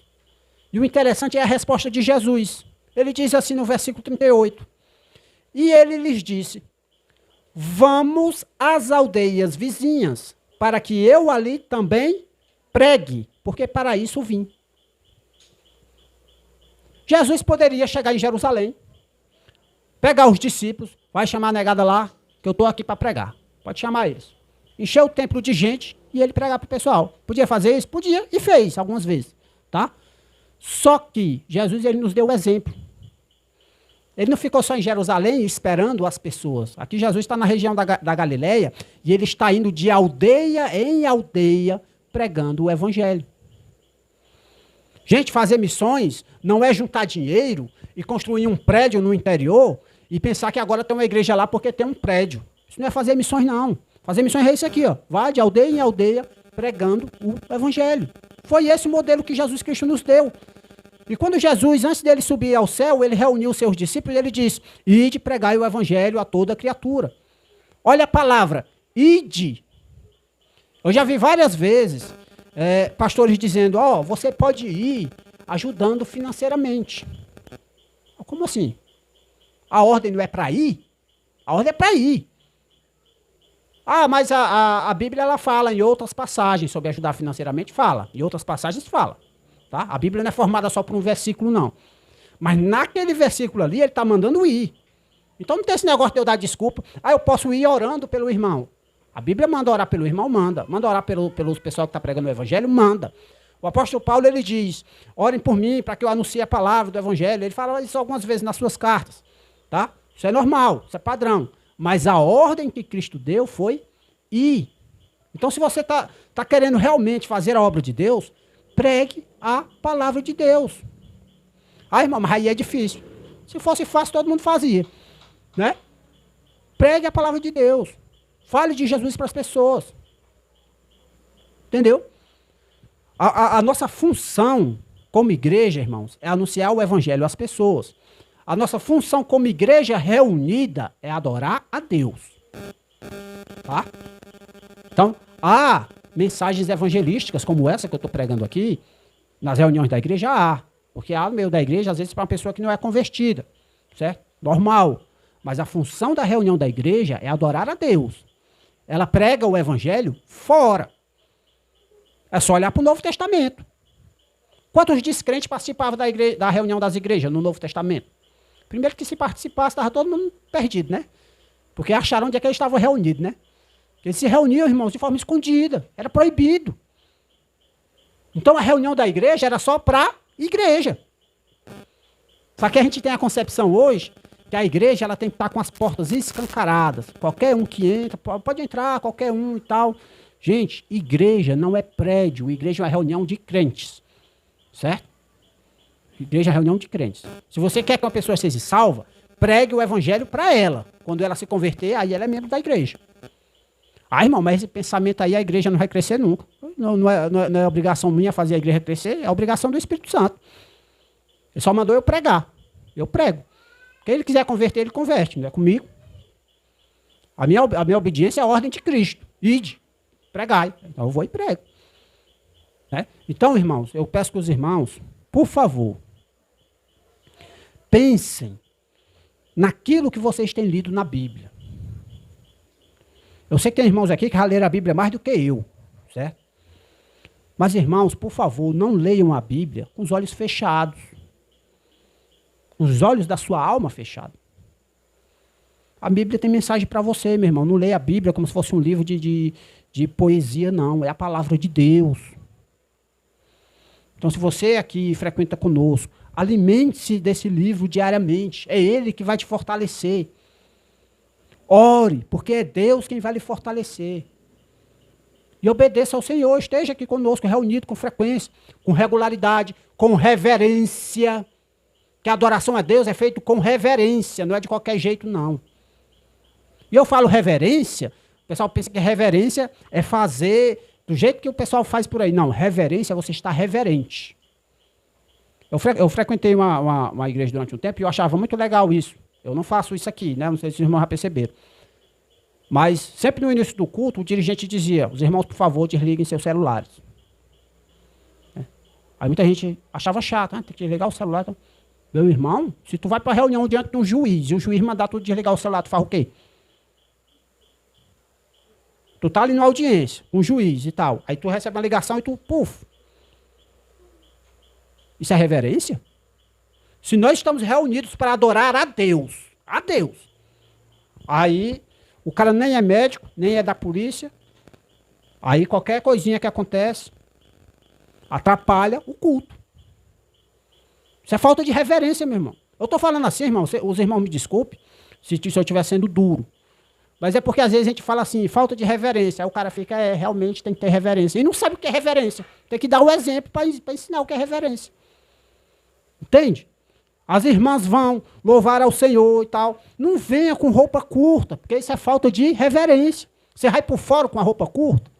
E o interessante é a resposta de Jesus. Ele diz assim no versículo 38. E ele lhes disse: vamos às aldeias vizinhas, para que eu ali também pregue, porque para isso vim. Jesus poderia chegar em Jerusalém, pegar os discípulos, vai chamar a negada lá, que eu estou aqui para pregar. Pode chamar eles. Encher o templo de gente e ele pregar para o pessoal. Podia fazer isso? Podia, e fez algumas vezes, tá? Só que Jesus, ele nos deu o exemplo. Ele não ficou só em Jerusalém esperando as pessoas. Aqui Jesus está na região da Galileia e ele está indo de aldeia em aldeia pregando o Evangelho. Gente, fazer missões não é juntar dinheiro e construir um prédio no interior e pensar que agora tem uma igreja lá porque tem um prédio. Isso não é fazer missões, não. Fazer missões é isso aqui, ó. Vai de aldeia em aldeia pregando o Evangelho. Foi esse o modelo que Jesus Cristo nos deu. E quando Jesus, antes dele subir ao céu, ele reuniu os seus discípulos e ele disse: ide pregai o Evangelho a toda criatura. Olha a palavra, ide. Eu já vi várias vezes pastores dizendo: ó, você pode ir ajudando financeiramente. Como assim? A ordem não é para ir? A ordem é para ir. Ah, mas a Bíblia ela fala em outras passagens sobre ajudar financeiramente, fala. Em outras passagens fala. Tá? A Bíblia não é formada só por um versículo, não. Mas naquele versículo ali, ele está mandando ir. Então não tem esse negócio de eu dar desculpa. Ah, eu posso ir orando pelo irmão. A Bíblia manda orar pelo irmão, manda. Manda orar pelo pessoal que está pregando o Evangelho, manda. O apóstolo Paulo, ele diz: orem por mim para que eu anuncie a palavra do Evangelho. Ele fala isso algumas vezes nas suas cartas. Tá? Isso é normal, isso é padrão. Mas a ordem que Cristo deu foi ir. Então, se você está querendo realmente fazer a obra de Deus, pregue a palavra de Deus. Ah, irmão, mas aí é difícil. Se fosse fácil, todo mundo fazia. Né? Pregue a palavra de Deus. Fale de Jesus para as pessoas. Entendeu? A nossa função como igreja, irmãos, é anunciar o Evangelho às pessoas. A nossa função como igreja reunida é adorar a Deus. Tá? Então, há mensagens evangelísticas como essa que eu estou pregando aqui, nas reuniões da igreja há. Porque há no meio da igreja, às vezes, para uma pessoa que não é convertida. Certo? Normal. Mas a função da reunião da igreja é adorar a Deus. Ela prega o Evangelho fora. É só olhar para o Novo Testamento. Quantos descrentes participavam da reunião das igrejas no Novo Testamento? Primeiro que se participasse, estava todo mundo perdido, né? Porque acharam onde é que eles estavam reunidos, né? Eles se reuniam, irmãos, de forma escondida. Era proibido. Então a reunião da igreja era só para igreja. Só que a gente tem a concepção hoje que a igreja ela tem que estar com as portas escancaradas. Qualquer um que entra, pode entrar, qualquer um e tal. Gente, igreja não é prédio. Igreja é uma reunião de crentes. Certo? Igreja é reunião de crentes. Se você quer que uma pessoa seja salva, pregue o Evangelho para ela. Quando ela se converter, aí ela é membro da igreja. Ah, irmão, mas esse pensamento aí a igreja não vai crescer nunca. Não é obrigação minha fazer a igreja crescer, é obrigação do Espírito Santo. Ele só mandou eu pregar. Eu prego. Quem ele quiser converter, ele converte, não é comigo. A minha obediência é a ordem de Cristo. Ide, pregai. Então eu vou e prego. Né? Então, irmãos, eu peço que os irmãos, por favor, pensem naquilo que vocês têm lido na Bíblia. Eu sei que tem irmãos aqui que já leram a Bíblia mais do que eu, certo? Mas, irmãos, por favor, não leiam a Bíblia com os olhos fechados. Com os olhos da sua alma fechados. A Bíblia tem mensagem para você, meu irmão. Não leia a Bíblia como se fosse um livro de poesia, não. É a palavra de Deus. Então, se você aqui frequenta conosco, alimente-se desse livro diariamente. É ele que vai te fortalecer. Ore, porque é Deus quem vai lhe fortalecer. E obedeça ao Senhor. Esteja aqui conosco, reunido com frequência, com regularidade, com reverência. Que a adoração a Deus é feita com reverência, não é de qualquer jeito, não. E eu falo reverência, o pessoal pensa que reverência é fazer do jeito que o pessoal faz por aí. Não, reverência é você estar reverente. Eu frequentei uma igreja durante um tempo e eu achava muito legal isso. Eu não faço isso aqui, né? Não sei se os irmãos já perceberam. Mas sempre no início do culto, o dirigente dizia, os irmãos, por favor, desliguem seus celulares. Aí muita gente achava chato, tem que desligar o celular. Então, meu irmão, se tu vai para a reunião diante de um juiz e o juiz mandar tu desligar o celular, tu faz o quê? Tu tá ali na audiência, um juiz e tal. Aí tu recebe uma ligação e tu, puf. Isso é reverência? Se nós estamos reunidos para adorar a Deus, aí o cara nem é médico, nem é da polícia, aí qualquer coisinha que acontece atrapalha o culto. Isso é falta de reverência, meu irmão. Eu tô falando assim, irmão, os irmãos me desculpem se eu estiver sendo duro. Mas é porque às vezes a gente fala assim, falta de reverência. Aí o cara fica, realmente tem que ter reverência. E não sabe o que é reverência. Tem que dar o exemplo para ensinar o que é reverência. Entende? As irmãs vão louvar ao Senhor e tal. Não venha com roupa curta, porque isso é falta de reverência. Você vai por fora com a roupa curta.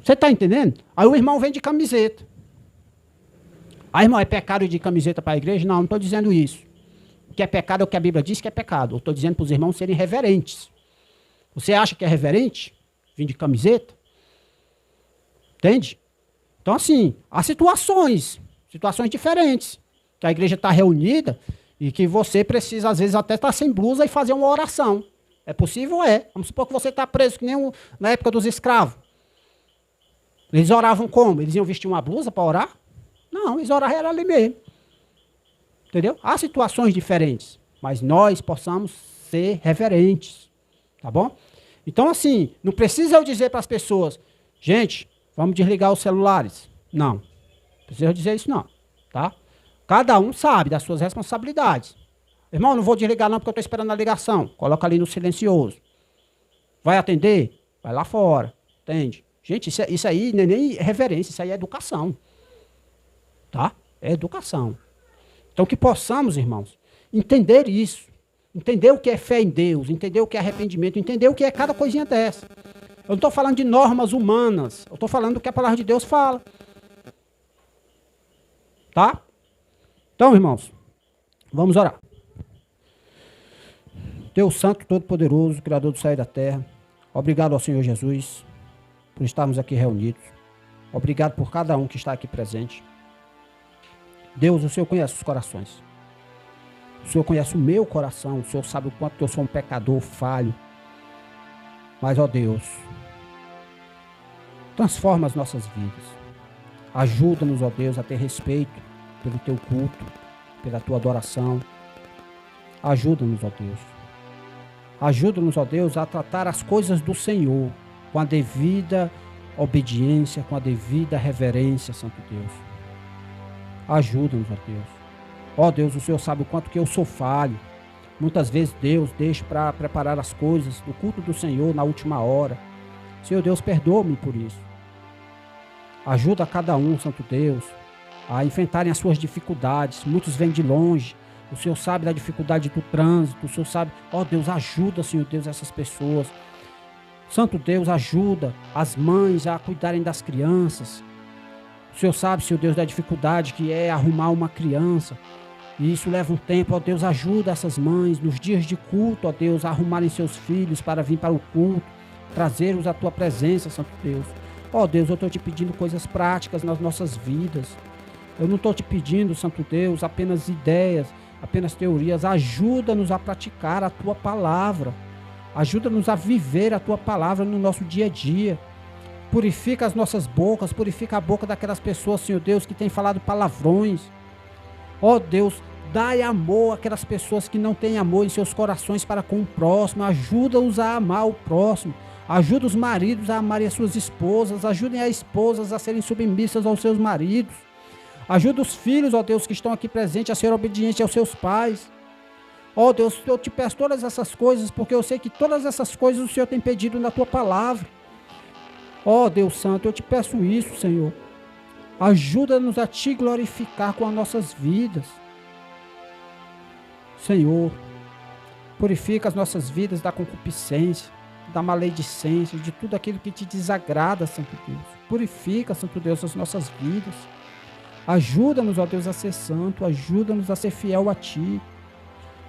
Você está entendendo? Aí o irmão vem de camiseta. Aí, irmão, é pecado de camiseta para a igreja? Não estou dizendo isso. O que é pecado é o que a Bíblia diz que é pecado. Eu estou dizendo para os irmãos serem reverentes. Você acha que é reverente? Vir de camiseta? Entende? Então, assim, há situações diferentes, que a igreja está reunida e que você precisa, às vezes, até estar sem blusa e fazer uma oração. É possível? É. Vamos supor que você está preso, que nem na época dos escravos. Eles oravam como? Eles iam vestir uma blusa para orar? Não, eles oravam ali mesmo. Entendeu? Há situações diferentes, mas nós possamos ser reverentes, tá bom? Então, assim, não precisa eu dizer para as pessoas, gente, vamos desligar os celulares. Não, não precisa eu dizer isso não, tá? Cada um sabe das suas responsabilidades. Irmão, não vou desligar não porque eu estou esperando a ligação. Coloca ali no silencioso. Vai atender? Vai lá fora, entende? Gente, isso aí não é nem reverência, isso aí é educação, tá? É educação. Então que possamos, irmãos, entender isso, entender o que é fé em Deus, entender o que é arrependimento, entender o que é cada coisinha dessa. Eu não estou falando de normas humanas, eu estou falando do que a palavra de Deus fala. Tá? Então, irmãos, vamos orar. Deus Santo, Todo-Poderoso, Criador do céu e da terra, obrigado ao Senhor Jesus por estarmos aqui reunidos. Obrigado por cada um que está aqui presente. Deus, o Senhor conhece os corações. O Senhor conhece o meu coração. O Senhor sabe o quanto eu sou um pecador, falho. Mas, ó Deus, transforma as nossas vidas. Ajuda-nos, ó Deus, a ter respeito pelo teu culto, pela tua adoração. Ajuda-nos, ó Deus. Ajuda-nos, ó Deus, a tratar as coisas do Senhor com a devida obediência, com a devida reverência, Santo Deus. Ajuda-nos, ó Deus. Ó Deus, o Senhor sabe o quanto que eu sou falho. Muitas vezes Deus deixa para preparar as coisas do culto do Senhor na última hora. Senhor Deus, perdoa-me por isso. Ajuda cada um, Santo Deus, a enfrentarem as suas dificuldades. Muitos vêm de longe. O Senhor sabe da dificuldade do trânsito. O Senhor sabe. Ó Deus, ajuda, Senhor Deus, essas pessoas. Santo Deus, ajuda as mães a cuidarem das crianças. O Senhor sabe, Senhor Deus, da dificuldade que é arrumar uma criança. E isso leva um tempo. Ó Deus, ajuda essas mães nos dias de culto, ó Deus, a arrumarem seus filhos para vir para o culto, trazê-los à tua presença, Santo Deus. Ó Deus, eu estou te pedindo coisas práticas nas nossas vidas. Eu não estou te pedindo, Santo Deus, apenas ideias, apenas teorias. Ajuda-nos a praticar a tua palavra. Ajuda-nos a viver a tua palavra no nosso dia a dia. Purifica as nossas bocas, purifica a boca daquelas pessoas, Senhor Deus, que têm falado palavrões. Ó Deus, dai amor àquelas pessoas que não têm amor em seus corações para com o próximo. Ajuda-os a amar o próximo. Ajuda os maridos a amarem as suas esposas. Ajudem as esposas a serem submissas aos seus maridos. Ajuda os filhos, ó Deus, que estão aqui presentes a ser obedientes aos seus pais. Ó Deus, eu te peço todas essas coisas, porque eu sei que todas essas coisas o Senhor tem pedido na tua palavra. Ó Deus Santo, eu te peço isso, Senhor. Ajuda-nos a te glorificar com as nossas vidas. Senhor, purifica as nossas vidas da concupiscência, da maledicência, de tudo aquilo que te desagrada, Santo Deus. Purifica, Santo Deus, as nossas vidas. Ajuda-nos, ó Deus, a ser santo. Ajuda-nos a ser fiel a Ti.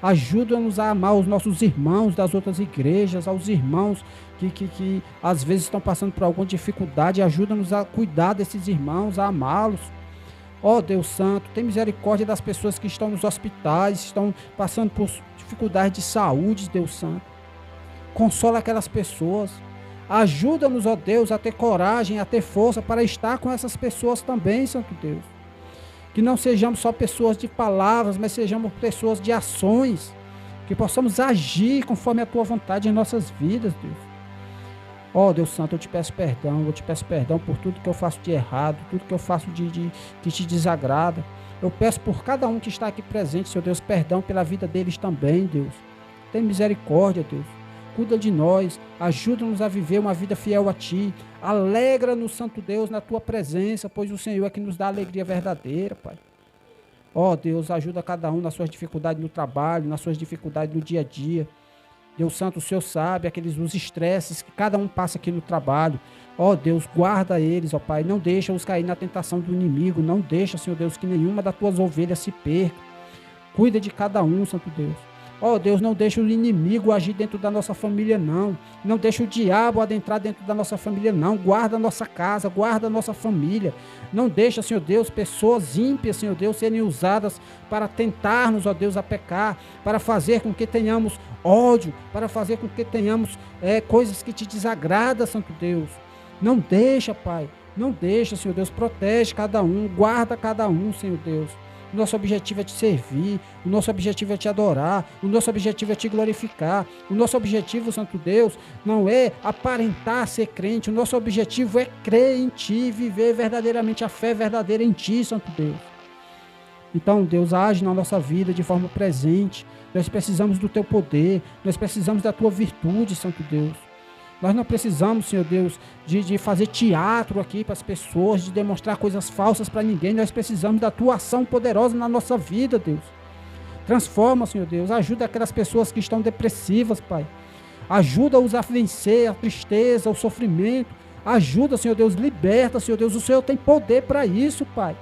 Ajuda-nos a amar os nossos irmãos das outras igrejas, aos irmãos que às vezes estão passando por alguma dificuldade. Ajuda-nos a cuidar desses irmãos, a amá-los. Ó Deus Santo, tem misericórdia das pessoas que estão nos hospitais, estão passando por dificuldades de saúde, Deus Santo. Consola aquelas pessoas. Ajuda-nos, ó Deus, a ter coragem, a ter força para estar com essas pessoas também, Santo Deus. Que não sejamos só pessoas de palavras, mas sejamos pessoas de ações. Que possamos agir conforme a Tua vontade em nossas vidas, Deus. Ó Deus Santo, eu te peço perdão por tudo que eu faço de errado, tudo que eu faço que te desagrada. Eu peço por cada um que está aqui presente, Senhor Deus, perdão pela vida deles também, Deus. Tem misericórdia, Deus. Cuida de nós, ajuda-nos a viver uma vida fiel a Ti. Alegra-nos, Santo Deus, na Tua presença, pois o Senhor é que nos dá alegria verdadeira, Pai. Ó Deus, ajuda cada um nas suas dificuldades no trabalho, nas suas dificuldades no dia a dia. Deus Santo, o Senhor sabe os estresses que cada um passa aqui no trabalho. Ó Deus, guarda eles, ó Pai. Não deixa-os cair na tentação do inimigo. Não deixa, Senhor Deus, que nenhuma das Tuas ovelhas se perca. Cuida de cada um, Santo Deus. Ó Deus, não deixa o inimigo agir dentro da nossa família, não. Não deixa o diabo adentrar dentro da nossa família, não. Guarda a nossa casa, guarda a nossa família. Não deixa, Senhor Deus, pessoas ímpias, Senhor Deus, serem usadas para tentar-nos, ó Deus, a pecar, para fazer com que tenhamos ódio, para fazer com que tenhamos coisas que te desagradam, Santo Deus. Não deixa, Pai. Não deixa, Senhor Deus. Protege cada um, guarda cada um, Senhor Deus. O nosso objetivo é te servir, o nosso objetivo é te adorar, o nosso objetivo é te glorificar. O nosso objetivo, Santo Deus, não é aparentar ser crente, o nosso objetivo é crer em Ti, viver verdadeiramente a fé verdadeira em Ti, Santo Deus. Então, Deus, age na nossa vida de forma presente. Nós precisamos do Teu poder, nós precisamos da Tua virtude, Santo Deus. Nós não precisamos, Senhor Deus, de fazer teatro aqui para as pessoas, de demonstrar coisas falsas para ninguém. Nós precisamos da Tua ação poderosa na nossa vida, Deus. Transforma, Senhor Deus. Ajuda aquelas pessoas que estão depressivas, Pai. Ajuda-os a vencer a tristeza, o sofrimento. Ajuda, Senhor Deus. Liberta, Senhor Deus. O Senhor tem poder para isso, Pai.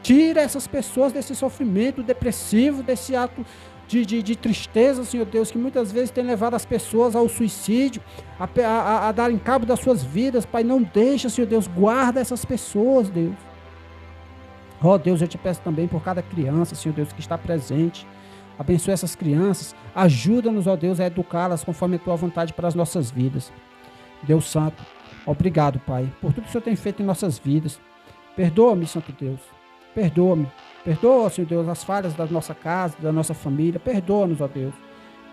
Tira essas pessoas desse sofrimento depressivo, desse ato de tristeza, Senhor Deus, que muitas vezes tem levado as pessoas ao suicídio, a darem cabo das suas vidas. Pai, não deixa, Senhor Deus, guarda essas pessoas, Deus. Ó Deus, eu te peço também por cada criança, Senhor Deus, que está presente. Abençoe essas crianças, ajuda-nos, ó Deus, a educá-las conforme a Tua vontade para as nossas vidas. Deus Santo, obrigado, Pai, por tudo que o Senhor tem feito em nossas vidas. Perdoa-me, Santo Deus, perdoa-me. Perdoa, Senhor Deus, as falhas da nossa casa, da nossa família. Perdoa-nos, ó Deus.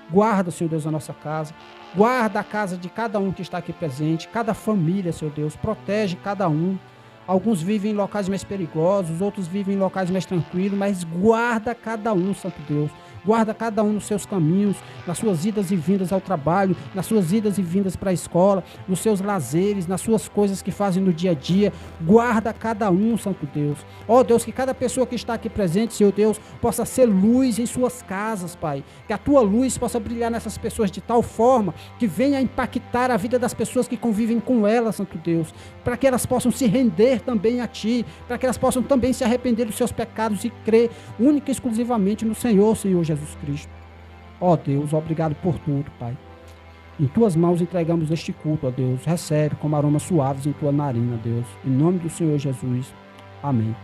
Guarda, Senhor Deus, a nossa casa. Guarda a casa de cada um que está aqui presente. Cada família, Senhor Deus. Protege cada um. Alguns vivem em locais mais perigosos, outros vivem em locais mais tranquilos, mas guarda cada um, Santo Deus. Guarda cada um nos seus caminhos, nas suas idas e vindas ao trabalho, nas suas idas e vindas para a escola, nos seus lazeres, nas suas coisas que fazem no dia a dia. Guarda cada um, Santo Deus. Ó Deus, que cada pessoa que está aqui presente, Senhor Deus, possa ser luz em suas casas, Pai. Que a Tua luz possa brilhar nessas pessoas de tal forma que venha impactar a vida das pessoas que convivem com elas, Santo Deus. Para que elas possam se render também a Ti, para que elas possam também se arrepender dos seus pecados e crer única e exclusivamente no Senhor, Senhor Jesus Cristo. Ó Deus, obrigado por tudo, Pai. Em Tuas mãos entregamos este culto, ó Deus. Recebe como aromas suaves em Tua narina, Deus. Em nome do Senhor Jesus. Amém.